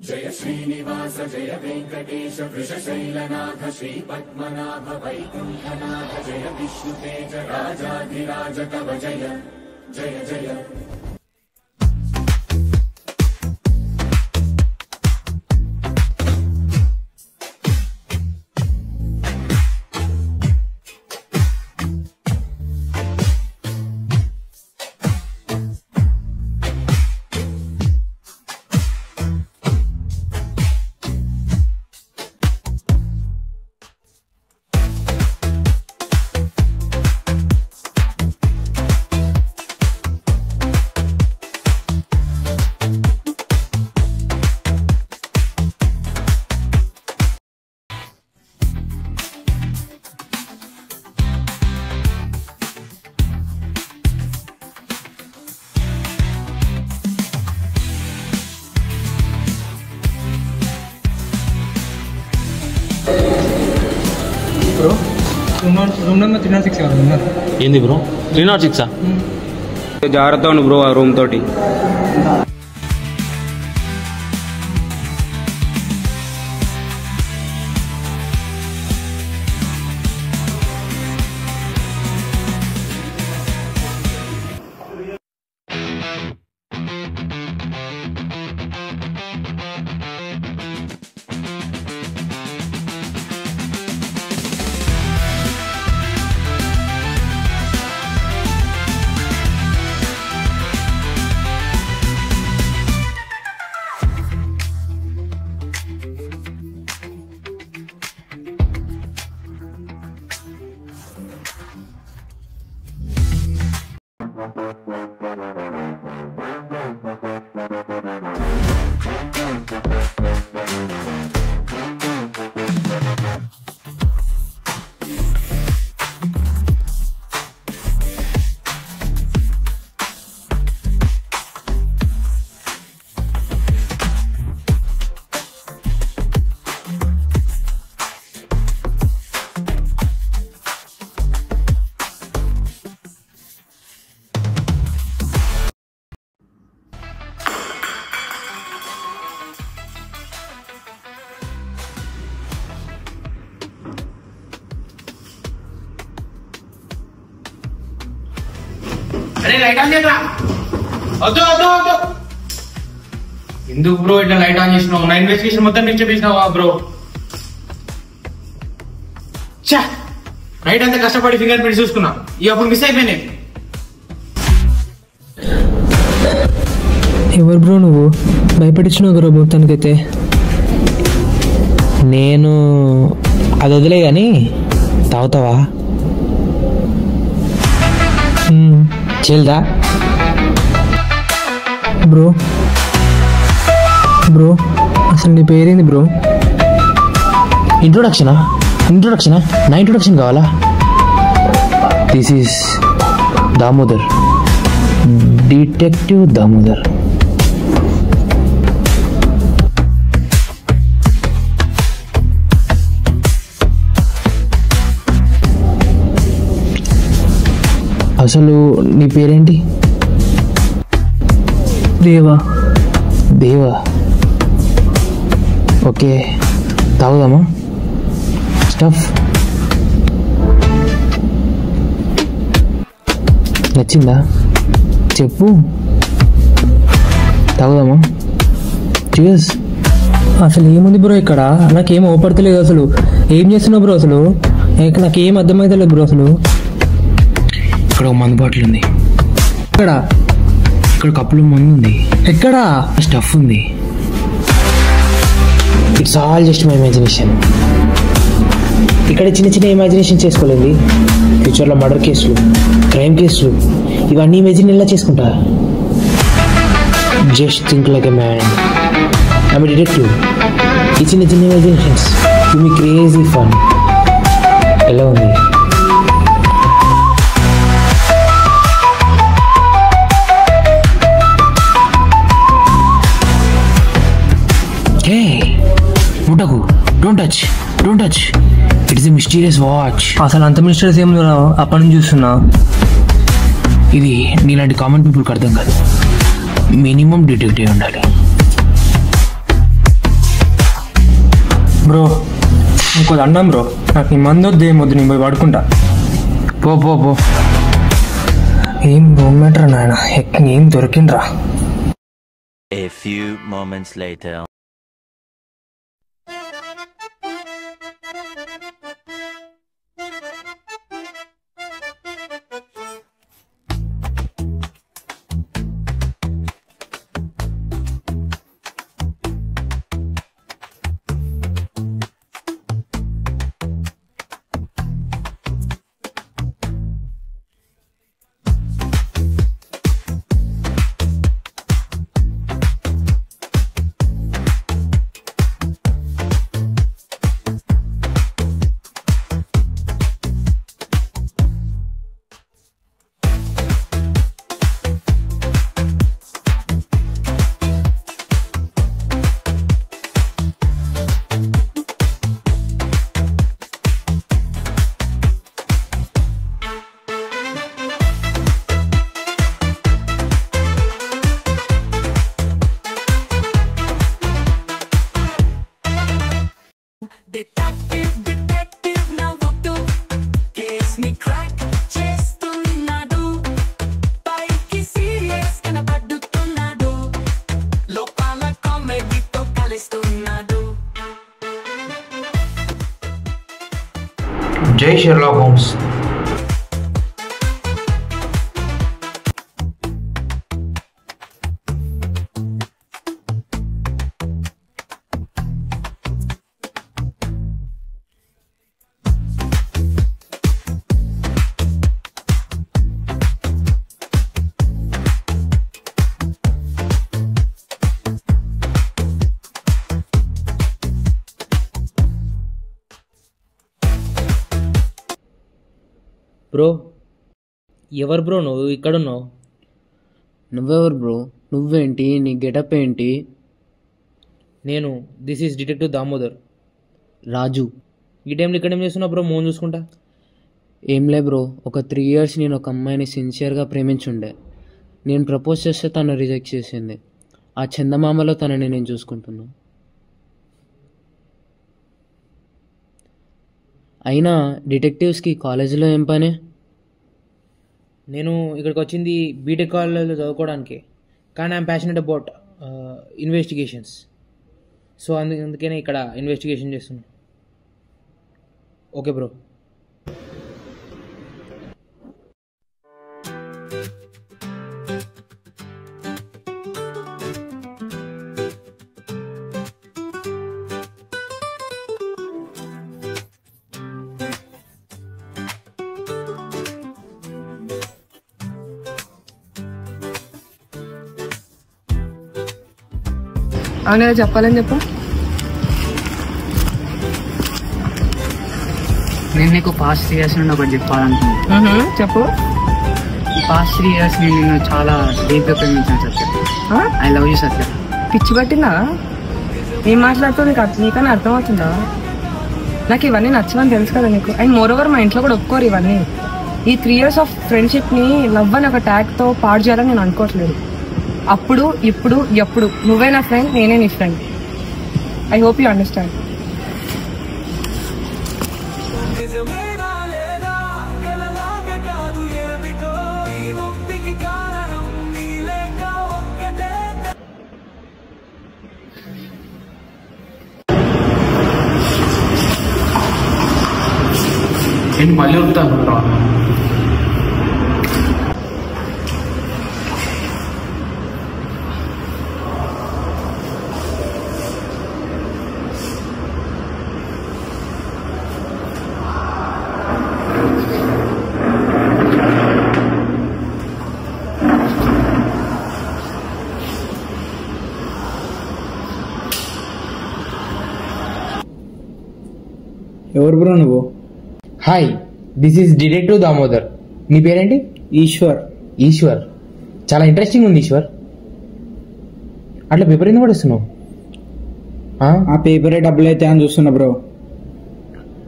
जय श्रीनिवास जय वेंकटेश वृषशैलनाथ श्री पद्मनाभ वैकुंठनाथ जय विष्णुतेज राजाधिराज तव जय जय जय। రూమ్ నెంబర్ 306 ఉన్నారు. ఏంది బ్రో 306? జాగ్రత్త ఉండు బ్రో ఆ రూమ్ తోటి. అరే లైట్ ఆన్ చేయరా. వద్దు వద్దు వద్దు. ఎందుకు బ్రో ఇట్లా లైట్ ఆన్ చేసినావు? నా ఇన్వెస్టిగేషన్ మొత్తం నుంచి చేసినావా బ్రో? చా నైట్ అంతా కష్టపడి ఫింగర్ ప్రింట్స్ చూసుకున్నా, ఇక అప్పుడు మిస్ అయిపోయినాయి. ఎవరు బ్రో నువ్వు? భయపడించినావు బ్రో మొత్తానికైతే. నేను అది వదిలే కానీ తాగుతావా? చెల్దా బ్రో. బ్రో అసలు నీ పేరేంది బ్రో? ఇంట్రొడక్షనా? నా ఇంట్రొడక్షన్ కావాలా? This is Damodar, detective Damodar. అసలు నీ పేరేంటి? దేవా. దేవా, ఓకే. తాగుదామా స్టఫ్? నచ్చిందా చెప్పు, తాగుదామా? చూస్. అసలు ఏముంది బ్రో ఇక్కడ? నాకేం ఓపడతలేదు అసలు. ఏం చేస్తున్నావు బ్రో అసలు? నాకేం అర్థమవుతలేదు బ్రో అసలు. ఇక్కడ ఒక మందు బాటిల్ ఉంది. ఇక్కడ కప్పులో మందు ఉంది. ఎక్కడ? స్టఫ్ ఉంది. It's all just my imagination. ఇక్కడ చిన్న చిన్న ఇమాజినేషన్ చేసుకోలేదు. ఫ్యూచర్లో మర్డర్ కేసులు, క్రైమ్ కేసులు, ఇవన్నీ ఇమాజిన్ ఎలా చేసుకుంటా? Just think like a man. I'm a detective. ఈ చిన్న చిన్న imaginations give me crazy fun. ఎలా ఉంది? ముట్టకు. Don't touch. It is a mysterious watch. అసలు అంత మిస్టరీస్ ఏం అప్పటి నుంచి చూస్తున్నా. ఇది నీలాంటి కామన్ పీపుల్కి అర్థం కాదు. మినిమం డిటెక్టివ్ ఉండాలి. బ్రో ఇంకో దండం బ్రో, నాకు నీ మందు వద్దు ఏమొద్దు, నేను పోయి పడుకుంటా. పో పో పో. ఏం బొమ్మేట్రా నాయన, ఏం దొరికిండ్రా. A few moments later. Detective నవ్వుతూ కేస్ ని క్రాక్ చేస్తున్నాడు, పైకి సీరియస్ కనబడుతున్నాడు, లోపాల కామెడీతో కలిస్తున్నాడు. జై షెర్లాక్ హోమ్స్. బ్రో ఎవరు బ్రో నువ్వు ఇక్కడున్నావు? నువ్వెవరు బ్రో? నువ్వేంటి? నీ గెటప్ ఏంటి? నేను దిస్ ఈస్ డిటెక్టివ్ దామోదర్. రాజు. ఈ టైంలో ఇక్కడ ఏం చేస్తున్నావు బ్రో? మోన్ చూసుకుంటా. ఏంలే బ్రో, ఒక 3 years నేను ఒక అమ్మాయిని సిన్సియర్గా ప్రేమించుండే. నేను ప్రపోజ్ చేస్తే తను రిజెక్ట్ చేసింది. ఆ చందమామలో తనని నేను చూసుకుంటున్నా. అయినా డిటెక్టివ్స్కి కాలేజీలో ఏం పని? నేను ఇక్కడికి వచ్చింది బీటెక్ కాలేజ్లో చదువుకోవడానికి, కానీ I'm passionate about investigations. So అందుకనే ఇక్కడ ఇన్వెస్టిగేషన్ చేస్తున్నాను. Okay bro. అవునా, చెప్పాలని చెప్పు. నేను నీకు పాస్ట్ 3 years నుండి ఒకటి చెప్పాలనుకున్నాను. చెప్పు. ఈ పాస్ట్ 3 years నేను నిన్ను చాలా డీప్గా ప్రేమించాను సత్య. ఐ లవ్ యూ సత్య. పిచ్చి పట్టిందా? ఏం మాట్లాడుతావు? నీకన్నా అర్థమవుతుందా? నాకు ఇవన్నీ నచ్చవని తెలుసు కదా నీకు. అండ్ మోర్ ఓవర్ మా ఇంట్లో కూడా ఒప్పుకోరు ఇవన్నీ. ఈ 3 years ఆఫ్ ఫ్రెండ్షిప్ని లవ్ అని ఒక ట్యాగ్తో పాడు చేయాలని నేను అనుకోవట్లేదు. అప్పుడు ఇప్పుడు ఎప్పుడు నువ్వే నా ఫ్రెండ్, నేనే నీ friend. I hope you understand. నేను మళ్ళీ వస్తాను. ఎవరు బ్రో నువ్వు? Hi, this is detective Damodar. నీ పేరేంటి? ఈశ్వర్. ఈశ్వర్, చాలా ఇంట్రెస్టింగ్ ఉంది ఈశ్వర్. అట్లా పేపర్ ఎందుకు పడేస్తున్నావు? ఆ పేపరే డబ్బులు అయితే అని చూస్తున్నా బ్రో.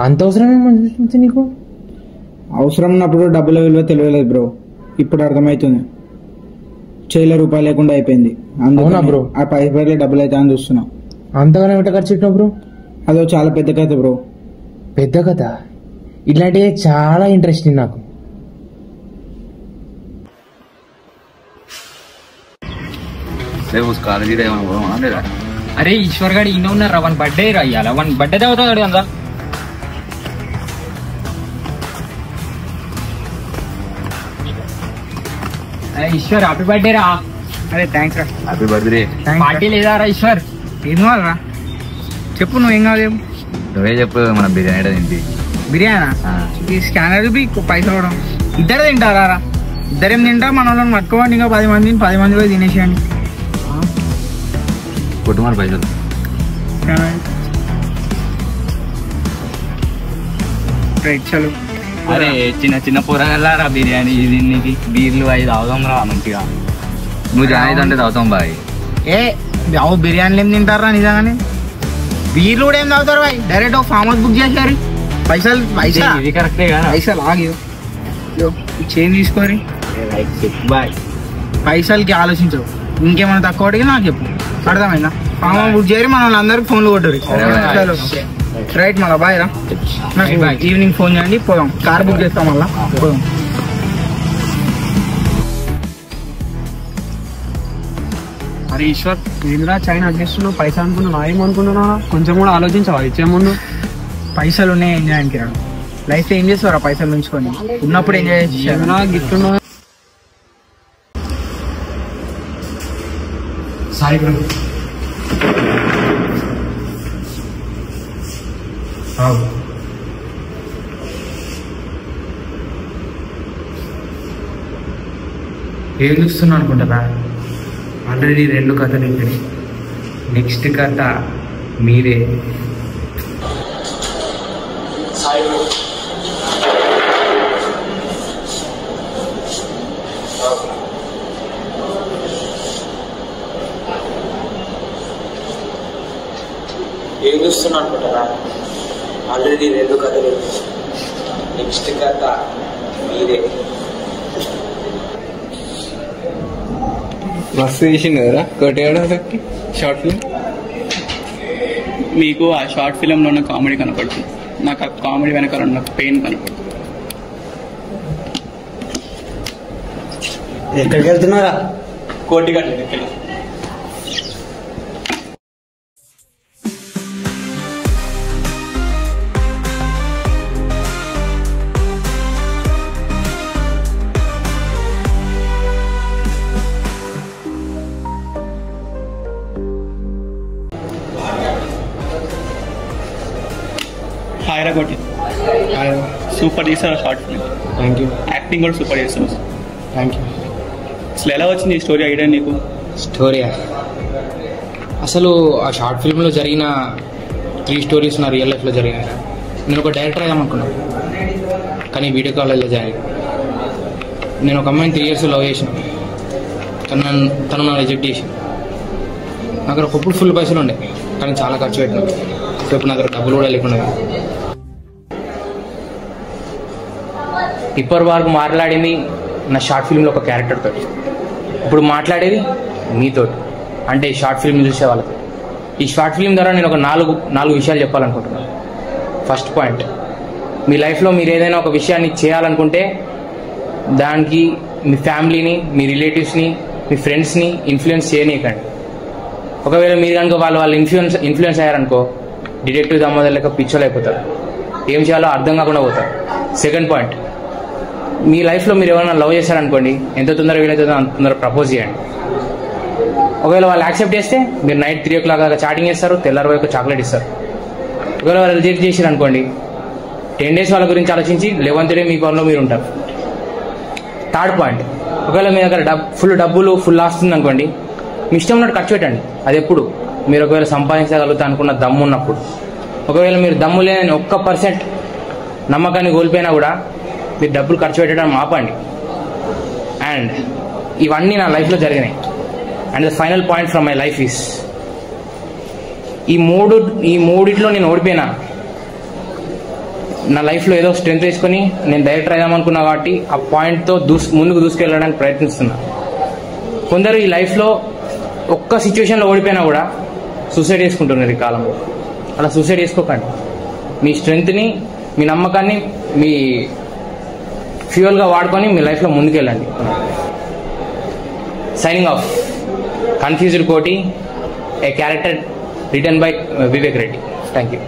అంత అవసరమే నీకు? అవసరం ఉన్నప్పుడు డబ్బుల విలువ తెలియలేదు బ్రో, ఇప్పుడు అర్థమవుతుంది. చేతిలో రూపాయలు లేకుండా అయిపోయింది. అవునా బ్రో? ఆ పేపర్లే డబ్బులు అయితే అని చూస్తున్నా. అంతగానే ఎట్లా ఖర్చు పెట్టినావు బ్రో? అదో చాలా పెద్ద కథ బ్రో. పెద్ద కథ? ఇట్లాంటివి చాలా ఇంట్రెస్టింగ్ నాకు. అరే ఈశ్వర్ గారు ఈయన ఉన్నారా? వన్ బర్త్డే అయ్యాల, వన్ బర్త్డే అవుతాడు కదా. ఈశ్వర్ హ్యాపీ బర్త్డే రా. అరే థ్యాంక్స్ రా. Happy birthday. పార్టీ లేదా రా ఈశ్వర్? ఏం కావాలరా చెప్పు, నువ్వు ఏం కావాలి? నువ్వే చెప్పు. మన బిర్యానీ తింటి. బిర్యానీ స్కానర్ పైసలు అవడం. ఇద్దరే తింటారా? ఇద్దరేం తింటా, మన వాళ్ళని పట్టుకోండి. ఇంకా 10 మందిని 10 మంది పోయి తినేసేయండి. కుటుంబాలు పైసలు చలో. అరే చిన్న చిన్న కూరగాయలారా బిర్యానీ దీనికి బీర్లు 5 తాగుదాం రా మంచిగా. నువ్వు జాయిన్ అంటే తాగుతాం బాయ్. బిర్యానీలు ఏం తింటారా నిజంగానే? బీర్లు కూడా ఏం తాగుతారు boy? Direct farm house book చేశారు. పైసలు కరెక్టే కదా? పైసలు ఆగి చేంజ్ తీసుకోరి బాయ్. పైసలకి ఆలోచించవు. ఇంకేమైనా తక్కువ అడిగి నాకు చెప్పు, అర్థమైందా? ఫామ్ హౌస్ బుక్ చేయరు, మన వాళ్ళందరికి ఫోన్లు కొట్టరు. రైట్ మళ్ళా బాయ్ రా. ఈవినింగ్ ఫోన్ చేయండి, పోదాం. కార్ బుక్ చేస్తాం, మళ్ళా పోదాం. అరే ఈశ్వర్, ఏంద్రా చైనా అడ్జస్టున్నావు? పైసలు అనుకున్నావు, ఏమనుకుంటున్నా? కొంచెం కూడా ఆలోచించవా? ఇచ్చే ముందు పైసలు ఉన్నాయి ఎంజాయ్కి రా. లైఫ్ ఏం చేస్తారా పైసలు ఉంచుకొని? ఉన్నప్పుడు ఎంజాయ్ చేసేనా? గిఫ్ట్ ఉన్నా సాయి బ్రో. ఏం చూస్తున్నా అనుకుంటారా? ఆల్రెడీ 2 కథలు ఇంటిని. నెక్స్ట్ కథ మీరే. ఏం చూస్తున్నా అనుకుంటారా? ఆల్రెడీ 2 కథలు. నెక్స్ట్ కథ మీరే. మస్తు చేసింది కదరా కొట్టేయడానికి షార్ట్ ఫిల్మ్. మీకు ఆ షార్ట్ ఫిలింలో ఉన్న కామెడీ కనపడుతుంది, నాకు ఆ కామెడీ వెనకాల ఉన్న పెయిన్ కనపడుతుంది. ఎక్కడికి వెళ్తున్నారా? కోటిగడ్డ దగ్గర. హాయ్ రా కోటి. సూపర్ చేశారు short film. Thank you. Acting కూడా సూపర్ చేస్తావు. Thank you. అసలు ఎలా వచ్చింది ఈ స్టోరీ ఐడియా నీకు? స్టోరీయా? అసలు ఆ షార్ట్ ఫిల్మ్లో జరిగిన 3 స్టోరీస్ నా రియల్ లైఫ్లో జరిగినాయి. నేను ఒక డైరెక్టర్ అయ్యామనుకున్నాను, కానీ వీడియో కాలేజ్లో జాయిన్. నేను ఒక అమ్మాయిని 3 years లవ్ చేసిన, తను నా రిజెక్ట్ చేసి. నాకు ఒకప్పుడు ఫుల్ పైసలు ఉండే, కానీ చాలా ఖర్చు పెట్టినా. సో ఇప్పుడు నా దగ్గర డబ్బులు కూడా లేకుండా. ఇప్పటి వరకు మాట్లాడింది నా షార్ట్ ఫిల్మ్లో ఒక క్యారెక్టర్తో, ఇప్పుడు మాట్లాడేది మీతో, అంటే ఈ షార్ట్ ఫిల్మ్ చూసే వాళ్ళతో. ఈ షార్ట్ ఫిల్మ్ ద్వారా నేను ఒక నాలుగు విషయాలు చెప్పాలనుకుంటున్నాను. ఫస్ట్ పాయింట్, మీ లైఫ్లో మీరు ఏదైనా ఒక విషయాన్ని చేయాలనుకుంటే దానికి మీ ఫ్యామిలీని, మీ రిలేటివ్స్ని, మీ ఫ్రెండ్స్ని ఇన్ఫ్లుయెన్స్ చేయనీయకండి. ఒకవేళ మీరు కనుక వాళ్ళు ఇన్ఫ్లుయెన్స్ అయ్యారనుకో, డిటెక్టివ్ దమ్మదలు లెక్క పిచ్చోలు అయిపోతారు, ఏం చేయాలో అర్థం కాకుండా పోతారు. సెకండ్ పాయింట్, మీ లైఫ్లో మీరు ఎవరైనా లవ్ చేశారనుకోండి, ఎంత తొందరగా వీలైతుందో అంత తొందరగా ప్రపోజ్ చేయండి. ఒకవేళ వాళ్ళు యాక్సెప్ట్ చేస్తే మీరు నైట్ 3 o'clock దాకా చాటింగ్ చేస్తారు, తెల్లారి వరకు చాక్లెట్ ఇస్తారు. ఒకవేళ వాళ్ళు రిజెక్ట్ చేశారు అనుకోండి, 10 days వాళ్ళ గురించి ఆలోచించి 11th day మీ పనిలో మీరు ఉంటారు. థర్డ్ పాయింట్, ఒకవేళ మీ దగ్గర ఫుల్ డబ్బులు ఫుల్ ఆస్తుంది అనుకోండి, మీ ఇష్టం ఉన్నట్టు ఖర్చు పెట్టండి. అది ఎప్పుడు మీరు ఒకవేళ సంపాదించగలుగుతా అనుకున్న దమ్ము ఉన్నప్పుడు. ఒకవేళ మీరు దమ్ము లేని 1% నమ్మకాన్ని కోల్పోయినా కూడా మీరు డబ్బులు ఖర్చు పెట్టడం ఆపండి. అండ్ ఇవన్నీ నా లైఫ్లో జరిగినాయి. And the final point from my life is, ఈ మూడిట్లో నేను ఓడిపోయినా. నా లైఫ్లో ఏదో స్ట్రెంత్ వేసుకొని నేను డైరెక్టర్ అయ్యామనుకున్నా కాబట్టి ఆ పాయింట్తో ముందుకు దూసుకెళ్ళడానికి ప్రయత్నిస్తున్నా. కొందరు ఈ లైఫ్లో ఒక్క సిచ్యువేషన్లో ఓడిపోయినా కూడా సూసైడ్ చేసుకుంటున్నారు ఈ కాలంలో. అలా సూసైడ్ చేసుకోకండి. మీ స్ట్రెంగ్త్ని, మీ నమ్మకాన్ని మీ ఫ్యూయల్గా వాడుకొని మీ లైఫ్లో ముందుకెళ్ళండి. Signing off. Confused Koti, a character written by Vivek Reddy. Thank you.